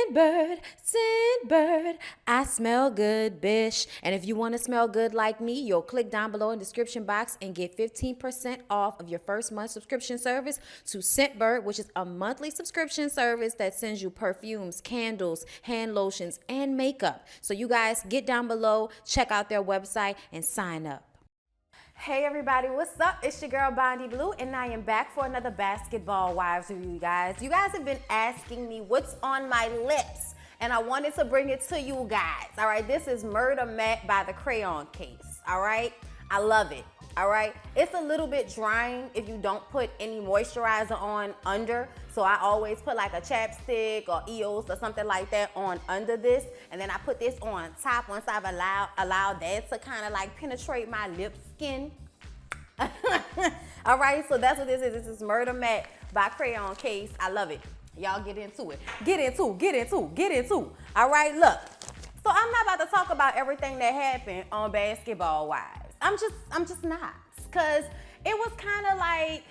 Scent bird, I smell good, bitch. And if you want to smell good like me, you'll click down below in the description box and get 15% off of your first month subscription service to Scentbird, which is a monthly subscription service that sends you perfumes, candles, hand lotions, and makeup. So you guys get down below, check out their website, and sign up. Hey everybody, what's up? It's your girl Bondy Blue, and I am back for another Basketball Wives review, you guys. You guys have been asking me what's on my lips, and I wanted to bring it to you guys. All right, this is Murder Matte by the Crayon Case. All right, I love it. All right, it's a little bit drying if you don't put any moisturizer on under. So I always put like a chapstick or EOS or something like that on under this, and then I put this on top once I've allowed that to kind of like penetrate my lip skin. All right, so that's what this is. This is Murder Matte by Crayon Case. I love it. Y'all get into it. Get into. All right, look. So I'm not about to talk about everything that happened on Basketball Wives. I'm just not, because it was kind of like,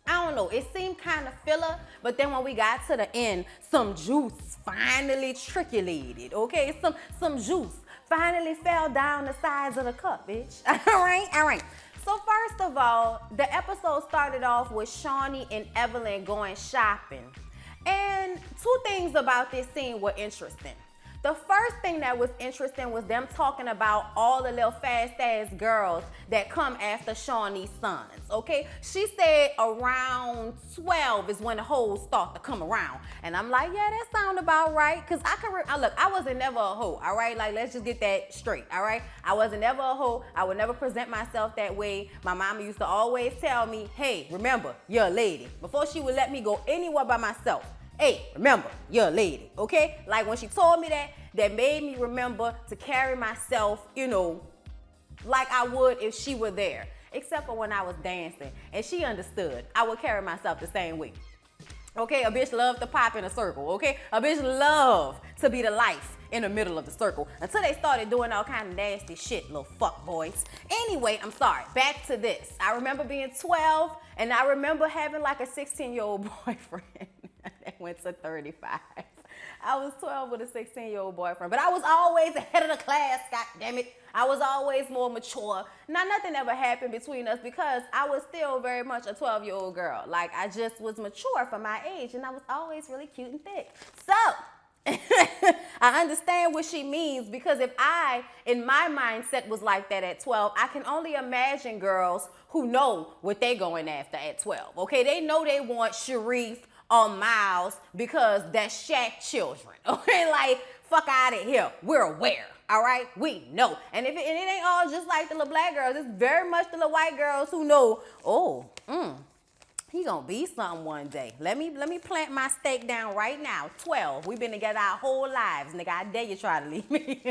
I don't know, it seemed kind of filler, but then when we got to the end, some juice finally trickulated, okay? Some juice finally fell down the sides of the cup, bitch. All right. So first of all, the episode started off with Shawnee and Evelyn going shopping. And two things about this scene were interesting. The first thing that was interesting was them talking about all the little fast-ass girls that come after Shawnee's sons, okay? She said around 12 is when the hoes start to come around. And I'm like, yeah, that sound about right. Because look, I wasn't never a hoe, all right? Like, let's just get that straight, all right? I wasn't never a hoe. I would never present myself that way. My mama used to always tell me, hey, remember, you're a lady. Before she would let me go anywhere by myself. Hey, remember, you're a lady, okay? Like when she told me that made me remember to carry myself, you know, like I would if she were there. Except for when I was dancing, and she understood. I would carry myself the same way. Okay, a bitch love to pop in a circle, okay? A bitch love to be the life in the middle of the circle until they started doing all kind of nasty shit, little fuck boys. Anyway, I'm sorry, back to this. I remember being 12, and I remember having like a 16-year-old boyfriend that went to 35. I was 12 with a 16-year-old boyfriend, but I was always ahead of the class, god damn it. I was always more mature. Now, nothing ever happened between us because I was still very much a 12-year-old girl. Like, I just was mature for my age, and I was always really cute and thick. So, I understand what she means, because if I, in my mindset, was like that at 12, I can only imagine girls who know what they going after at 12, okay? They know they want Sharif or Miles because that's Shaq children, okay? Like, fuck out of here. We're aware, all right? We know. And it ain't all just like the little black girls. It's very much the little white girls who know, he gonna be something one day. Let me plant my stake down right now. 12. We've been together our whole lives. Nigga, I dare you try to leave me.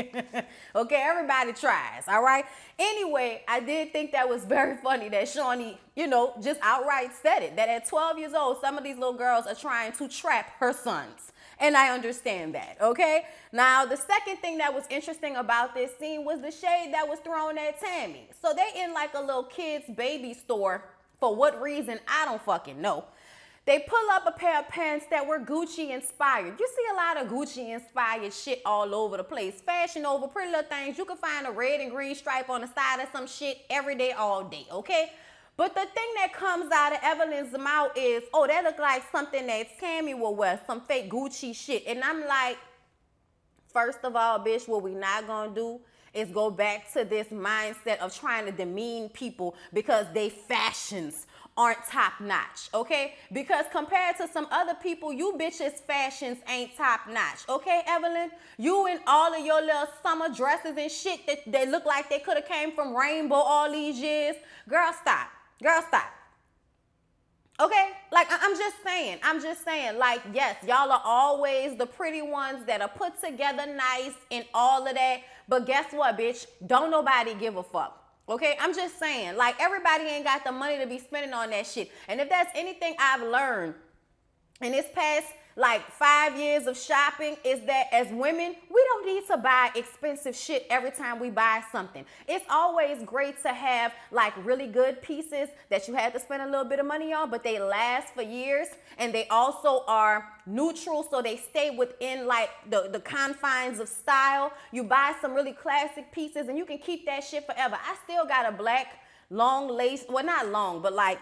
Okay, everybody tries, all right? Anyway, I did think that was very funny that Shawnee, you know, just outright said it. That at 12 years old, some of these little girls are trying to trap her sons. And I understand that, okay? Now, the second thing that was interesting about this scene was the shade that was thrown at Tammy. So they in like a little kid's baby store. For what reason, I don't fucking know. They pull up a pair of pants that were Gucci inspired. You see a lot of Gucci inspired shit all over the place. Fashion over pretty little things. You can find a red and green stripe on the side of some shit every day, all day, okay? But the thing that comes out of Evelyn's mouth is, oh, that look like something that Tammy will wear, some fake Gucci shit. And I'm like, first of all, bitch, what we not gonna do is go back to this mindset of trying to demean people because they fashions aren't top notch, okay? Because compared to some other people, you bitches' fashions ain't top notch, okay, Evelyn? You and all of your little summer dresses and shit that they look like they could have came from Rainbow all these years. Girl, stop. Girl, stop. Okay, like I'm just saying, like, yes, y'all are always the pretty ones that are put together nice and all of that, but guess what, bitch? Don't nobody give a fuck. Okay, I'm just saying, like, everybody ain't got the money to be spending on that shit. And if that's anything I've learned in this past like 5 years of shopping is that as women, we don't need to buy expensive shit every time we buy something. It's always great to have like really good pieces that you had to spend a little bit of money on, but they last for years, and they also are neutral, so they stay within like the confines of style. You buy some really classic pieces and you can keep that shit forever. I still got a black long lace, well not long, but like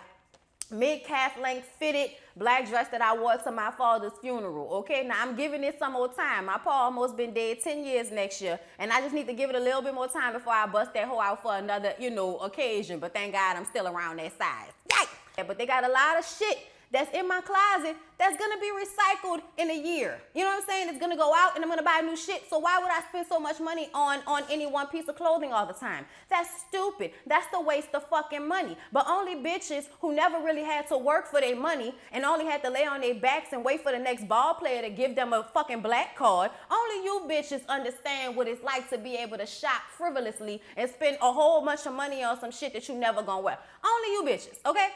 mid-calf length fitted black dress that I wore to my father's funeral. Okay, now I'm giving it some more time. My pa almost been dead 10 years next year, and I just need to give it a little bit more time before I bust that hoe out for another, occasion. But thank God I'm still around that size. Yikes! But they got a lot of shit that's in my closet that's gonna be recycled in a year. You know what I'm saying? It's gonna go out and I'm gonna buy new shit. So why would I spend so much money on any one piece of clothing all the time? That's stupid. That's the waste of fucking money. But only bitches who never really had to work for their money and only had to lay on their backs and wait for the next ball player to give them a fucking black card, only you bitches understand what it's like to be able to shop frivolously and spend a whole bunch of money on some shit that you never gonna wear. Only you bitches, okay?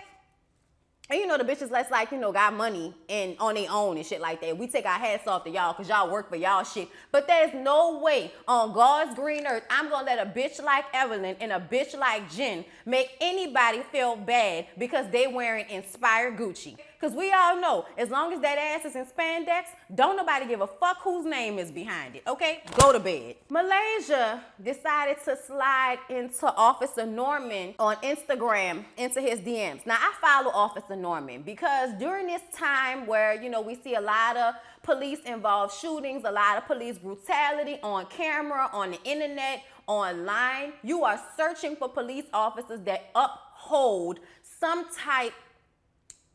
And the bitches that's like, got money and on their own and shit like that. We take our hats off to y'all because y'all work for y'all shit. But there's no way on God's green earth I'm going to let a bitch like Evelyn and a bitch like Jen make anybody feel bad because they wearing inspired Gucci. Because we all know, as long as that ass is in spandex, don't nobody give a fuck whose name is behind it, okay? Go to bed. Malaysia decided to slide into Officer Norman on Instagram into his DMs. Now, I follow Officer Norman because during this time where, we see a lot of police-involved shootings, a lot of police brutality on camera, on the internet, online, you are searching for police officers that uphold some type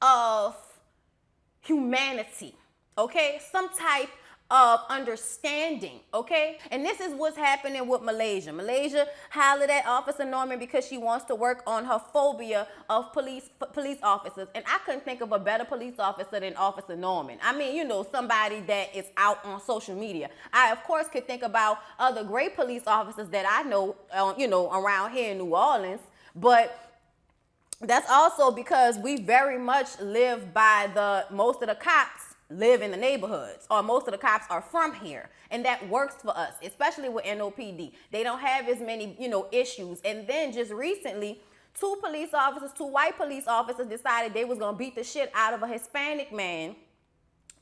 of humanity, okay? Some type of understanding, okay? And this is what's happening with Malaysia. Malaysia hollered at Officer Norman because she wants to work on her phobia of police officers. And I couldn't think of a better police officer than Officer Norman. I mean, somebody that is out on social media. I, of course, could think about other great police officers that I know, around here in New Orleans, but that's also because we very much live by most of the cops live in the neighborhoods, or most of the cops are from here. And that works for us, especially with NOPD. They don't have as many, issues. And then just recently, two white police officers decided they was gonna beat the shit out of a Hispanic man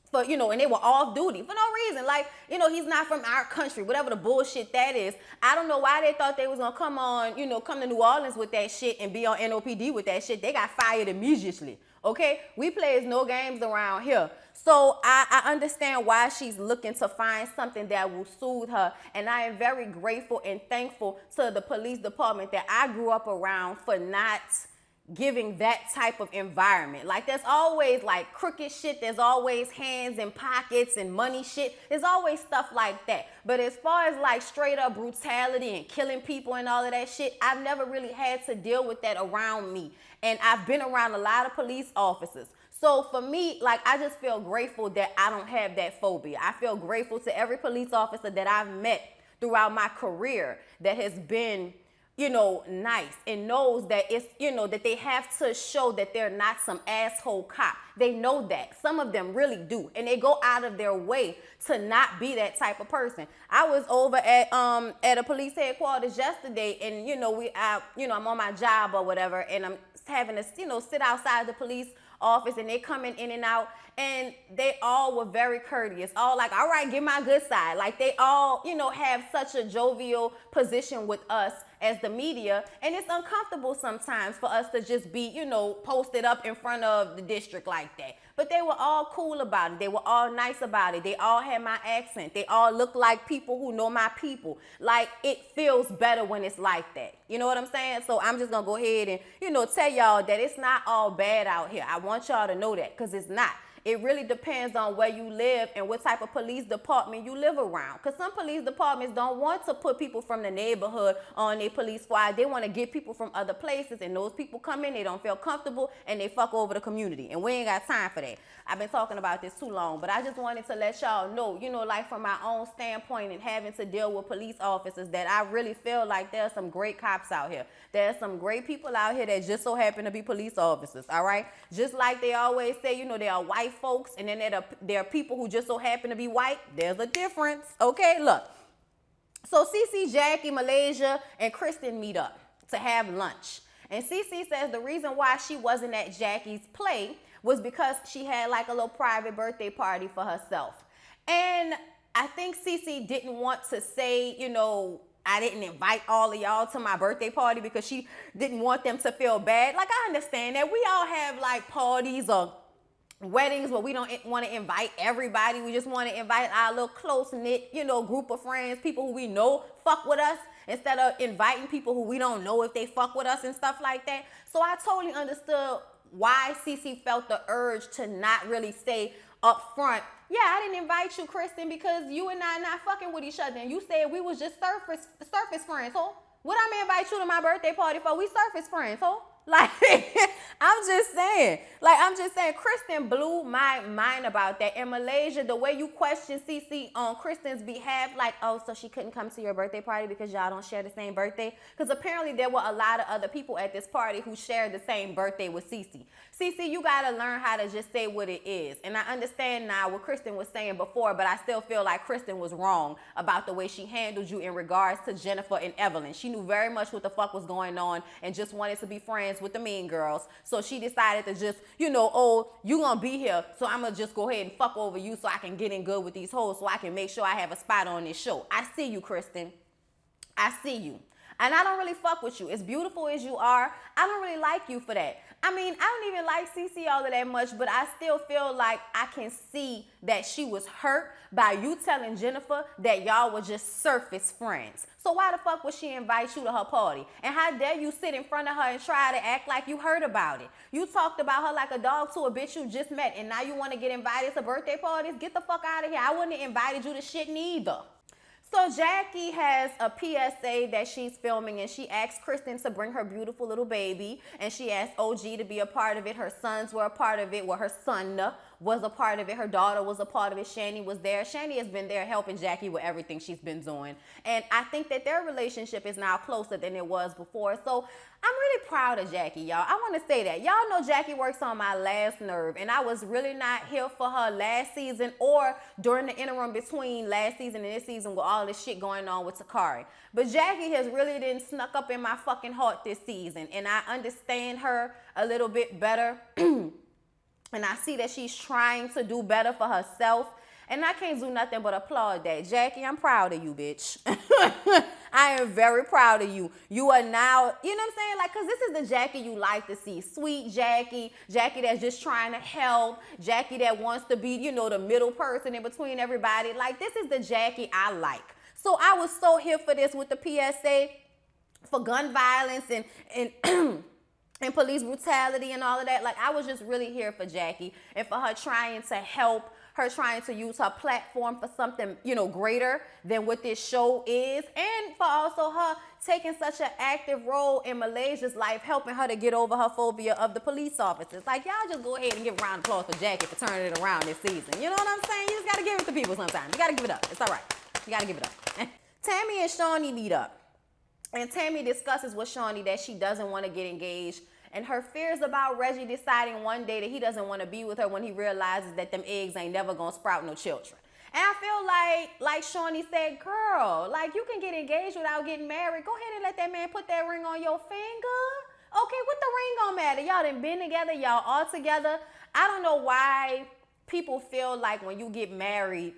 for, and they were off duty for no reason. Like, he's not from our country, whatever the bullshit that is. I don't know why they thought they was gonna come to New Orleans with that shit and be on NOPD with that shit. They got fired immediately, okay? We plays no games around here. So I understand why she's looking to find something that will soothe her. And I am very grateful and thankful to the police department that I grew up around for not giving that type of environment. Like, there's always like crooked shit, there's always hands in pockets and money shit, there's always stuff like that. But as far as like straight up brutality and killing people and all of that shit, I've never really had to deal with that around me. And I've been around a lot of police officers. So for me, like, I just feel grateful that I don't have that phobia. I feel grateful to every police officer that I've met throughout my career that has been, nice and knows that it's, that they have to show that they're not some asshole cop. They know that. Some of them really do. And they go out of their way to not be that type of person. I was over at a police headquarters yesterday, and, I'm on my job or whatever, and I'm having to, sit outside the police office, and they coming in and out, and they all were very courteous, all like, all right, get my good side. Like, they all, have such a jovial position with us as the media, and it's uncomfortable sometimes for us to just be, posted up in front of the district like that. But they were all cool about it. They were all nice about it. They all had my accent. They all look like people who know my people. Like, it feels better when it's like that. You know what I'm saying? So I'm just gonna go ahead and, tell y'all that it's not all bad out here. I want y'all to know that, because it's not. It really depends on where you live and what type of police department you live around. Because some police departments don't want to put people from the neighborhood on their police squad. They want to get people from other places, and those people come in, they don't feel comfortable, and they fuck over the community. And we ain't got time for that. I've been talking about this too long, but I just wanted to let y'all know, like from my own standpoint and having to deal with police officers, that I really feel like there's some great cops out here. There's some great people out here that just so happen to be police officers, all right? Just like they always say, they are white folks, and then there are people who just so happen to be white. There's a difference. Okay, look. So Cece, Jackie, Malaysia, and Kristen meet up to have lunch. And Cece says the reason why she wasn't at Jackie's play was because she had like a little private birthday party for herself. And I think Cece didn't want to say, you know, I didn't invite all of y'all to my birthday party because she didn't want them to feel bad. Like, I understand that. We all have like parties or weddings where we don't want to invite everybody. We just want to invite our little close-knit, you know, group of friends, people who we know fuck with us, instead of inviting people who we don't know if they fuck with us and stuff like that. So I totally understood why Cece felt the urge to not really say up front, yeah, I didn't invite you, Kristen, because you and I not fucking with each other. And you said we was just surface friends, ho. What I'm gonna invite you to my birthday party for? We surface friends, ho. Like, I'm just saying, Kristen blew my mind about that. In Malaysia, the way you question Cece on Kristen's behalf, like, oh, so she couldn't come to your birthday party because y'all don't share the same birthday? Because apparently there were a lot of other people at this party who shared the same birthday with Cece. Cece, you got to learn how to just say what it is. And I understand now what Kristen was saying before, but I still feel like Kristen was wrong about the way she handled you in regards to Jennifer and Evelyn. She knew very much what the fuck was going on and just wanted to be friends with the mean girls. So she decided to just, you know, oh, you gonna be here, so I'm gonna just go ahead and fuck over you so I can get in good with these hoes, so I can make sure I have a spot on this show. I see you, Kristen. I see you. And I don't really fuck with you. As beautiful as you are, I don't really like you for that. I mean, I don't even like Cece all of that much, but I still feel like I can see that she was hurt by you telling Jennifer that y'all were just surface friends. So why the fuck would she invite you to her party? And how dare you sit in front of her and try to act like you heard about it? You talked about her like a dog to a bitch you just met, and now you want to get invited to birthday parties? Get the fuck out of here. I wouldn't have invited you to shit neither. So Jackie has a PSA that she's filming, and she asked Kristen to bring her beautiful little baby, and she asked OG to be a part of it. Her sons were a part of it. Well, her son was a part of it. Her daughter was a part of it. Shani was there. Shani has been there helping Jackie with everything she's been doing. And I think that their relationship is now closer than it was before. So I'm really proud of Jackie, y'all. I want to say that. Y'all know Jackie works on my last nerve, and I was really not here for her last season or during the interim between last season and this season with all this shit going on with Takari. But Jackie has really been snuck up in my fucking heart this season, and I understand her a little bit better. And I see that she's trying to do better for herself. And I can't do nothing but applaud that. Jackie, I'm proud of you, bitch. I am very proud of you. You are now, you know what I'm saying? Like, because this is the Jackie you like to see. Sweet Jackie. Jackie that's just trying to help. Jackie that wants to be, you know, the middle person in between everybody. Like, this is the Jackie I like. So I was so here for this with the PSA for gun violence and and police brutality and all of that. Like, I was just really here for Jackie and for her trying to help, her trying to use her platform for something, you know, greater than what this show is, and for also her taking such an active role in Malaysia's life, helping her to get over her phobia of the police officers. Like, y'all just go ahead and give a round of applause for Jackie for turning it around this season. You know what I'm saying? You just got to give it to people sometimes. You got to give it up. It's all right. You got to give it up. Tammy and Shawnee meet up. And Tammy discusses with Shawnee that she doesn't want to get engaged, and her fears about Reggie deciding one day that he doesn't want to be with her when he realizes that them eggs ain't never gonna sprout no children. And I feel like Shawnee said, girl, like, you can get engaged without getting married. Go ahead and let that man put that ring on your finger. Okay, what the ring gonna matter? Y'all done been together, y'all all together. I don't know why people feel like when you get married,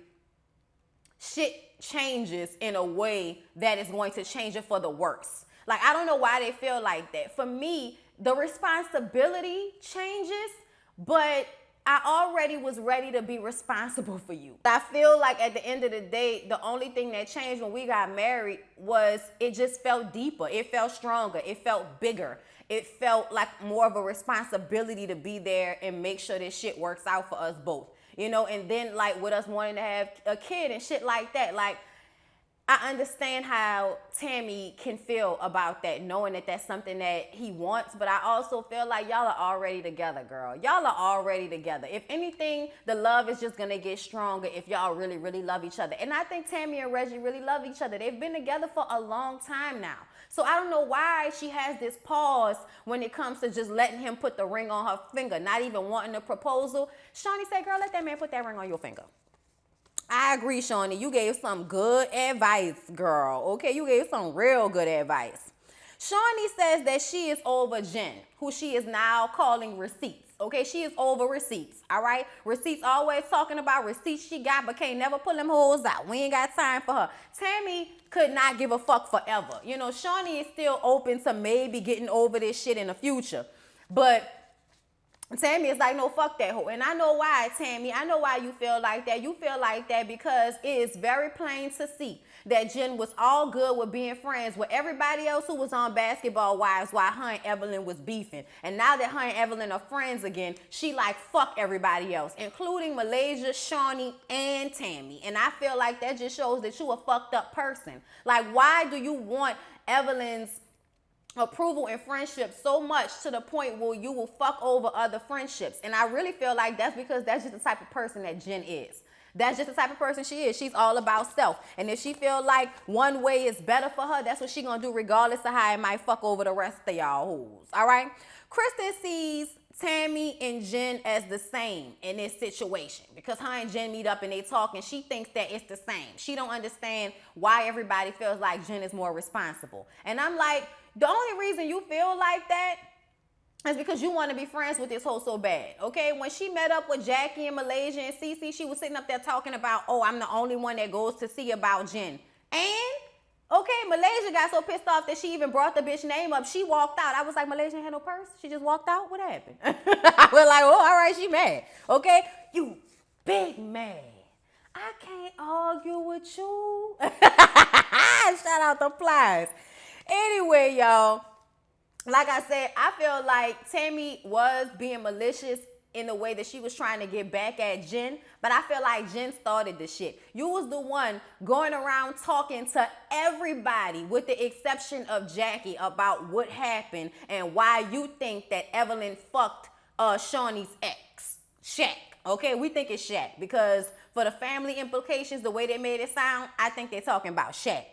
shit changes in a way that is going to change it for the worse. Like, I don't know why they feel like that. For me, the responsibility changes, but I already was ready to be responsible for you. I feel like at the end of the day, the only thing that changed when we got married was it just felt deeper. It felt stronger. It felt bigger. It felt like more of a responsibility to be there and make sure this shit works out for us both. You know, and then like with us wanting to have a kid and shit like that, like, I understand how Tammy can feel about that, knowing that that's something that he wants, but I also feel like y'all are already together, girl. Y'all are already together. If anything, the love is just gonna get stronger if y'all really, really love each other. And I think Tammy and Reggie really love each other. They've been together for a long time now. So I don't know why she has this pause when it comes to just letting him put the ring on her finger, not even wanting a proposal. Shawnee said, girl, let that man put that ring on your finger. I agree, Shawnee. You gave some good advice, girl. Okay, you gave some real good advice. Shawnee says that she is over Jen, who she is now calling Receipts. Okay, she is over Receipts, all right? Receipts always talking about receipts she got, but can't never pull them hoes out. We ain't got time for her. Tammy could not give a fuck forever. You know, Shawnee is still open to maybe getting over this shit in the future. But Tammy is like, no, fuck that hoe. And I know why, Tammy. I know why you feel like that. You feel like that because it is very plain to see that Jen was all good with being friends with everybody else who was on Basketball Wives while her and Evelyn was beefing. And now that her and Evelyn are friends again, she like, fuck everybody else, including Malaysia, Shawnee, and Tammy. And I feel like that just shows that you a fucked up person. Like, why do you want Evelyn's approval and friendship so much to the point where you will fuck over other friendships? And I really feel like that's because that's just the type of person that Jen is. That's just the type of person she is. She's all about self. And if she feel like one way is better for her, that's what she gonna do regardless of how it might fuck over the rest of y'all hoes. All right? Kristen sees Tammy and Jen as the same in this situation because her and Jen meet up and they talk and she thinks that it's the same. She don't understand why everybody feels like Jen is more responsible. And I'm like, the only reason you feel like that is because you want to be friends with this hoe so bad, okay? When she met up with Jackie and Malaysia and Cece, she was sitting up there talking about, oh, I'm the only one that goes to see about Jen. And, okay, Malaysia got so pissed off that she even brought the bitch name up. She walked out. I was like, Malaysia had no purse? She just walked out? What happened? I was like, oh, all right, she mad, okay? You big mad. I can't argue with you. Shout out the Plies. Anyway, y'all, like I said, I feel like Tammy was being malicious in the way that she was trying to get back at Jen, but I feel like Jen started the shit. You was the one going around talking to everybody with the exception of Jackie about what happened and why you think that Evelyn fucked Shawnee's ex, Shaq. Okay, we think it's Shaq because for the family implications, the way they made it sound, I think they're talking about Shaq.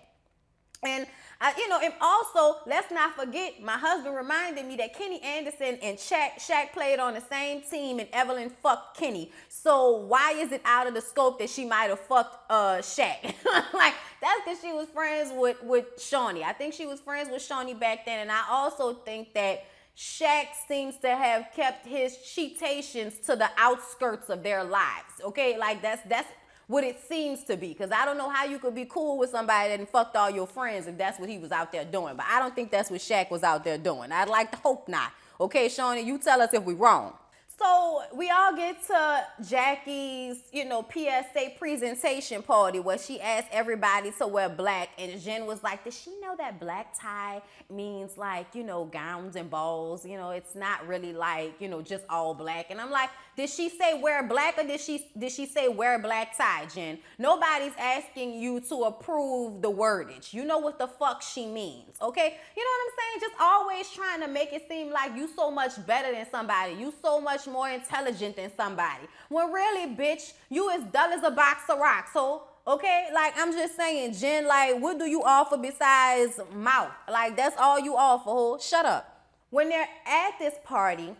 And, and also, let's not forget, my husband reminded me that Kenny Anderson and Shaq played on the same team and Evelyn fucked Kenny. So why is it out of the scope that she might have fucked Shaq? Like, that's because she was friends with Shawnee. I think she was friends with Shawnee back then. And I also think that Shaq seems to have kept his cheatations to the outskirts of their lives. Okay, like that's what it seems to be, because I don't know how you could be cool with somebody that fucked all your friends if that's what he was out there doing. But I don't think that's what Shaq was out there doing. I'd like to hope not. Okay, Shawnee, you tell us if we're wrong. So we all get to Jackie's, PSA presentation party where she asked everybody to wear black. And Jen was like, does she know that black tie means like, gowns and balls? It's not really like, just all black. And I'm like, did she say wear black or did she say wear black tie, Jen? Nobody's asking you to approve the wordage. You know what the fuck she means, okay? You know what I'm saying? Just always trying to make it seem like you so much better than somebody. You so much more intelligent than somebody. When really, bitch, you as dull as a box of rocks. So, okay, like I'm just saying, Jen, like what do you offer besides mouth? Like that's all you offer, ho. Shut up. When they're at this party,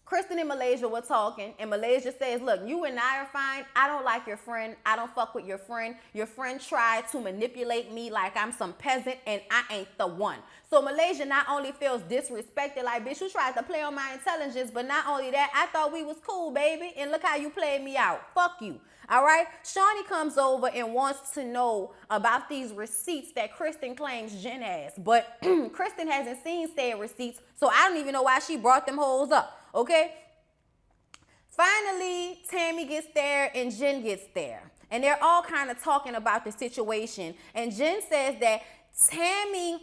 Kristen and Malaysia were talking, and Malaysia says, look, you and I are fine. I don't like your friend. I don't fuck with your friend. Your friend tried to manipulate me like I'm some peasant, and I ain't the one. So Malaysia not only feels disrespected, like, bitch, you tried to play on my intelligence, but not only that, I thought we was cool, baby, and look how you played me out. Fuck you. All right? Shawnee comes over and wants to know about these receipts that Kristen claims Jen has. But Kristen hasn't seen said receipts, so I don't even know why she brought them hoes up. Okay? Finally, Tammy gets there and Jen gets there. And they're all kind of talking about the situation. And Jen says that Tammy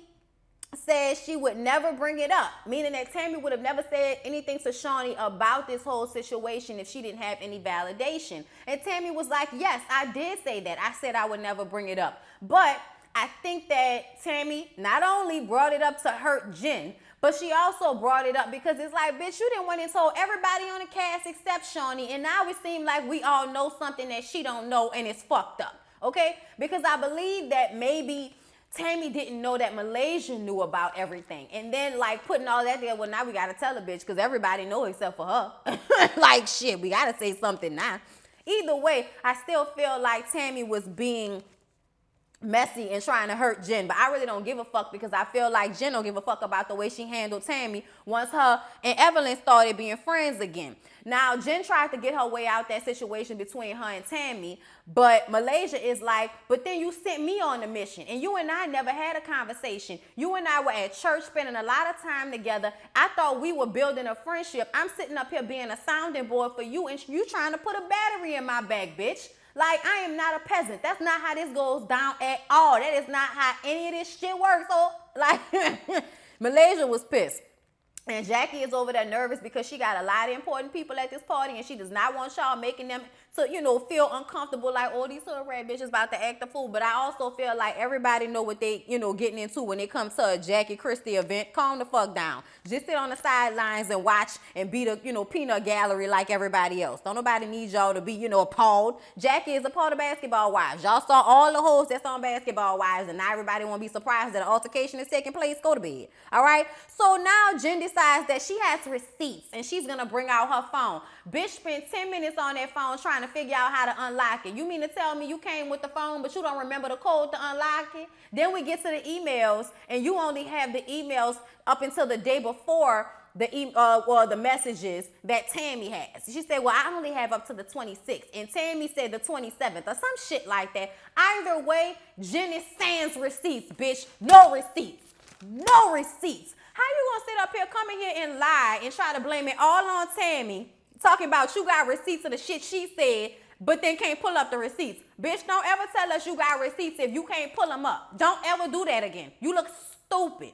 says she would never bring it up, meaning that Tammy would have never said anything to Shawnee about this whole situation if she didn't have any validation. And Tammy was like, yes, I did say that. I said I would never bring it up. But I think that Tammy not only brought it up to hurt Jen, but she also brought it up because it's like, bitch, you didn't want to tell everybody on the cast except Shawnee, and now it seems like we all know something that she don't know, and it's fucked up, okay? Because I believe that maybe Tammy didn't know that Malaysia knew about everything. And then, like, putting all that there, well, now we got to tell a bitch because everybody know except for her. Like, shit, we got to say something now. Either way, I still feel like Tammy was being messy and trying to hurt Jen, but I really don't give a fuck because I feel like Jen don't give a fuck about the way she handled Tammy once her and Evelyn started being friends again. Now, Jen tried to get her way out that situation between her and Tammy, but Malaysia is like, but then you sent me on a mission, and you and I never had a conversation. You and I were at church spending a lot of time together. I thought we were building a friendship. I'm sitting up here being a sounding board for you, and you trying to put a battery in my back, bitch. Like, I am not a peasant. That's not how this goes down at all. That is not how any of this shit works. So, like, Malaysia was pissed. And Jackie is over there nervous because she got a lot of important people at this party, and she does not want y'all making them to, you know, feel uncomfortable like, oh, these hood rat bitches about to act a fool. But I also feel like everybody know what they, you know, getting into when it comes to a Jackie Christie event. Calm the fuck down. Just sit on the sidelines and watch and be the, you know, peanut gallery like everybody else. Don't nobody need y'all to be, you know, appalled. Jackie is a part of Basketball Wives. Y'all saw all the hoes that's on Basketball Wives, and now everybody want to be surprised that an altercation is taking place. Go to bed. All right? So now Jen decides that she has receipts, and she's going to bring out her phone. Bitch spent 10 minutes on that phone trying to figure out how to unlock it. You mean to tell me you came with the phone, but you don't remember the code to unlock it? Then we get to the emails, and you only have the emails up until the day before the messages that Tammy has. She said, well, I only have up to the 26th. And Tammy said the 27th or some shit like that. Either way, Jen is sans receipts, bitch. No receipts. No receipts. How you gonna sit up here, come in here and lie and try to blame it all on Tammy, talking about you got receipts of the shit she said, but then can't pull up the receipts? Bitch, don't ever tell us you got receipts if you can't pull them up. Don't ever do that again. You look stupid.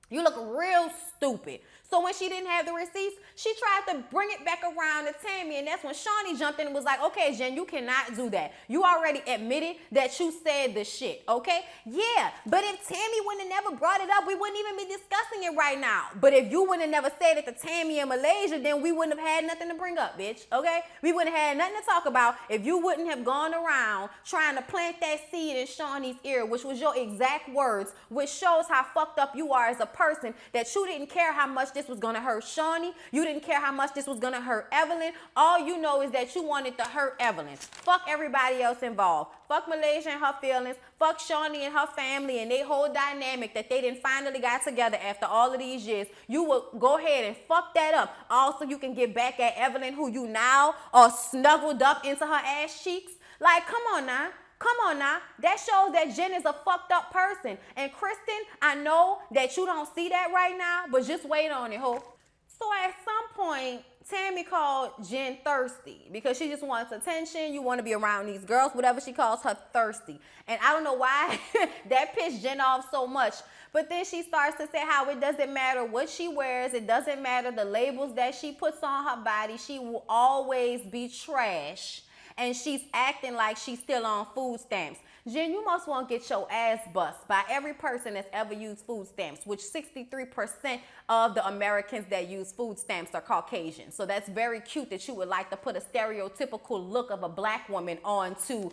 You look real stupid. So when she didn't have the receipts, she tried to bring it back around to Tammy, and that's when Shawnee jumped in and was like, okay, Jen, you cannot do that. You already admitted that you said the shit, okay? Yeah, but if Tammy wouldn't have never brought it up, we wouldn't even be discussing it right now. But if you wouldn't have never said it to Tammy in Malaysia, then we wouldn't have had nothing to bring up, bitch, okay? We wouldn't have had nothing to talk about if you wouldn't have gone around trying to plant that seed in Shawnee's ear, which was your exact words, which shows how fucked up you are as a person, that you didn't care how much this was going to hurt Shawnee. You didn't care how much this was going to hurt Evelyn. All you know is that you wanted to hurt Evelyn. Fuck everybody else involved. Fuck Malaysia and her feelings. Fuck Shawnee and her family and their whole dynamic that they didn't finally got together after all of these years. You will go ahead and fuck that up. Also, you can get back at Evelyn, who you now are snuggled up into her ass cheeks. Like, come on now. Come on now. That shows that Jen is a fucked up person. And Kristen, I know that you don't see that right now, but just wait on it, ho. So at some point, Tammy called Jen thirsty because she just wants attention. You want to be around these girls, whatever she calls her, thirsty. And I don't know why that pissed Jen off so much. But then she starts to say how it doesn't matter what she wears. It doesn't matter the labels that she puts on her body. She will always be trash. And she's acting like she's still on food stamps. Jen, you must want to get your ass bust by every person that's ever used food stamps, which 63% of the Americans that use food stamps are Caucasian. So that's very cute that you would like to put a stereotypical look of a black woman onto,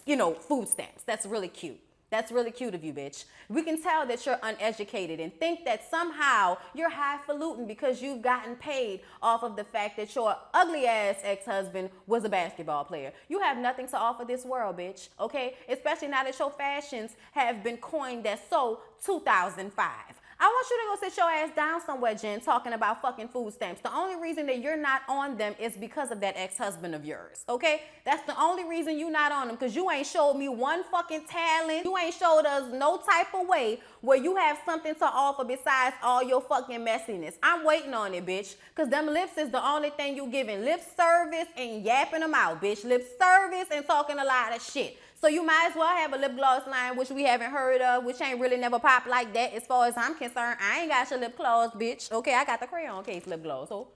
you know, food stamps. That's really cute. That's really cute of you, bitch. We can tell that you're uneducated and think that somehow you're highfalutin because you've gotten paid off of the fact that your ugly ass ex-husband was a basketball player. You have nothing to offer this world, bitch, okay? Especially now that your fashions have been coined as so 2005. I want you to go sit your ass down somewhere, Jen, talking about fucking food stamps. The only reason that you're not on them is because of that ex-husband of yours, okay? That's the only reason you're not on them, because you ain't showed me one fucking talent. You ain't showed us no type of way where you have something to offer besides all your fucking messiness. I'm waiting on it, bitch, because them lips is the only thing you giving. Lip service and yapping them out, bitch. Lip service and talking a lot of shit. So you might as well have a lip gloss line, which we haven't heard of, which ain't really never popped like that as far as I'm concerned. I ain't got your lip gloss, bitch. Okay, I got the crayon case lip gloss. So,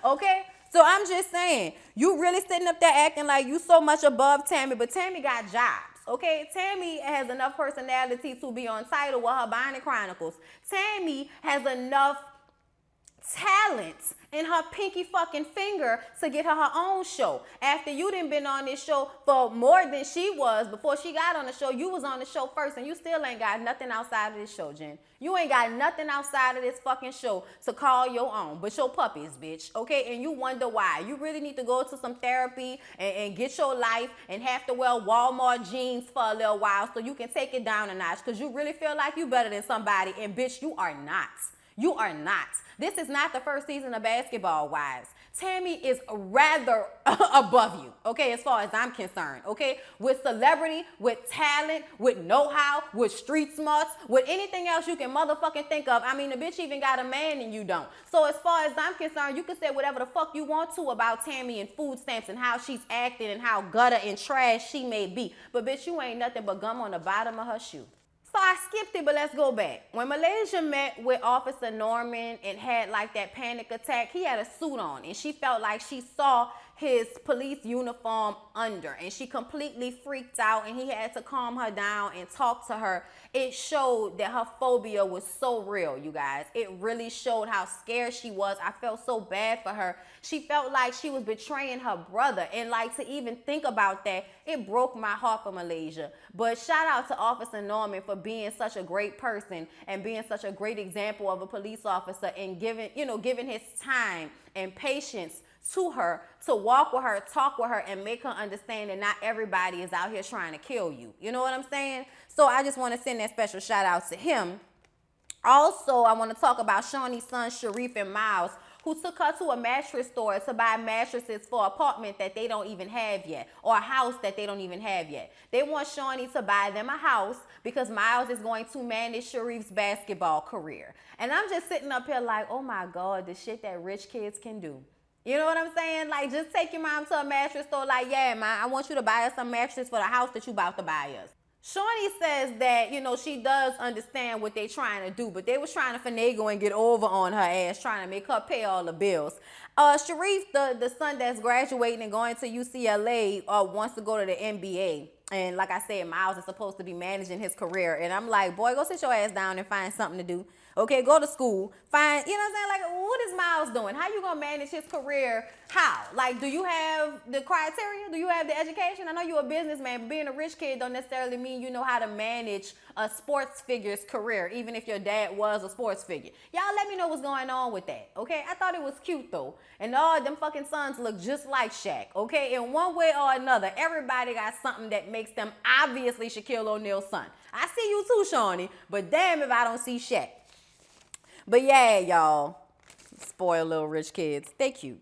okay? So I'm just saying, you really sitting up there acting like you so much above Tammy, but Tammy got jobs. okay? Tammy has enough personality to be on title with her Bonnie Chronicles. Tammy has enough talent in her pinky fucking finger to get her own show. After you done been on this show for more than she was, before she got on the show, you was on the show first, and you still ain't got nothing outside of this show, Jen. You ain't got nothing outside of this fucking show to call your own but your puppies, bitch, okay? And you wonder why. You really need to go to some therapy and get your life and have to wear Walmart jeans for a little while so you can take it down a notch, because you really feel like you better than somebody, and bitch, you are not. You are not. This is not the first season of Basketball Wives. Tammy is rather above you, okay, as far as I'm concerned, okay? With celebrity, with talent, with know-how, with street smarts, with anything else you can motherfucking think of. I mean, the bitch even got a man and you don't. So as far as I'm concerned, you can say whatever the fuck you want to about Tammy and food stamps and how she's acting and how gutter and trash she may be. But bitch, you ain't nothing but gum on the bottom of her shoe. So I skipped it, but let's go back. When Malaysia met with Officer Norman and had like that panic attack, he had a suit on and she felt like she saw his police uniform under, and she completely freaked out, and he had to calm her down and talk to her. It showed that her phobia was so real, you guys. It really showed how scared she was. I felt so bad for her. She felt like she was betraying her brother, and like to even think about that, it broke my heart for Malaysia. But shout out to Officer Norman for being such a great person and being such a great example of a police officer, and giving his time and patience to her, to walk with her, talk with her, and make her understand that not everybody is out here trying to kill you. You know what I'm saying? So I just want to send that special shout out to him. Also, I want to talk about Shawnee's son, Sharif and Miles, who took her to a mattress store to buy mattresses for an apartment that they don't even have yet, or a house that they don't even have yet. They want Shawnee to buy them a house because Miles is going to manage Sharif's basketball career. And I'm just sitting up here like, oh my God, the shit that rich kids can do. You know what I'm saying? Like, just take your mom to a mattress store like, yeah, man, I want you to buy us some mattresses for the house that you about to buy us. Shawnee says that, she does understand what they're trying to do, but they was trying to finagle and get over on her ass, trying to make her pay all the bills. Sharif, the son that's graduating and going to UCLA, wants to go to the NBA. And like I said, Miles is supposed to be managing his career. And I'm like, boy, go sit your ass down and find something to do. Okay, go to school. Find, you know what I'm saying? Like, what is Miles doing? How you going to manage his career? How? Like, do you have the criteria? Do you have the education? I know you're a businessman, but being a rich kid don't necessarily mean you know how to manage a sports figure's career, even if your dad was a sports figure. Y'all let me know what's going on with that, okay? I thought it was cute, though. And all them fucking sons look just like Shaq, okay? In one way or another, everybody got something that makes them obviously Shaquille O'Neal's son. I see you too, Shawnee, but damn if I don't see Shaq. But yeah, y'all, spoiled little rich kids, they cute.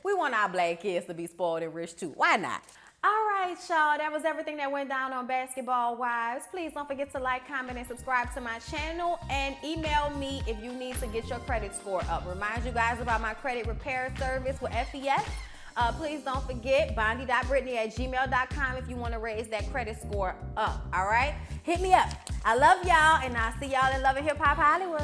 We want our black kids to be spoiled and rich too. Why not? All right, y'all, that was everything that went down on Basketball Wives. Please don't forget to like, comment, and subscribe to my channel, and email me if you need to get your credit score up. Remind you guys about my credit repair service with FES. Please don't forget BONDY.BRITTANY@gmail.com if you want to raise that credit score up, all right? Hit me up. I love y'all, and I'll see y'all in Love and Hip Hop Hollywood.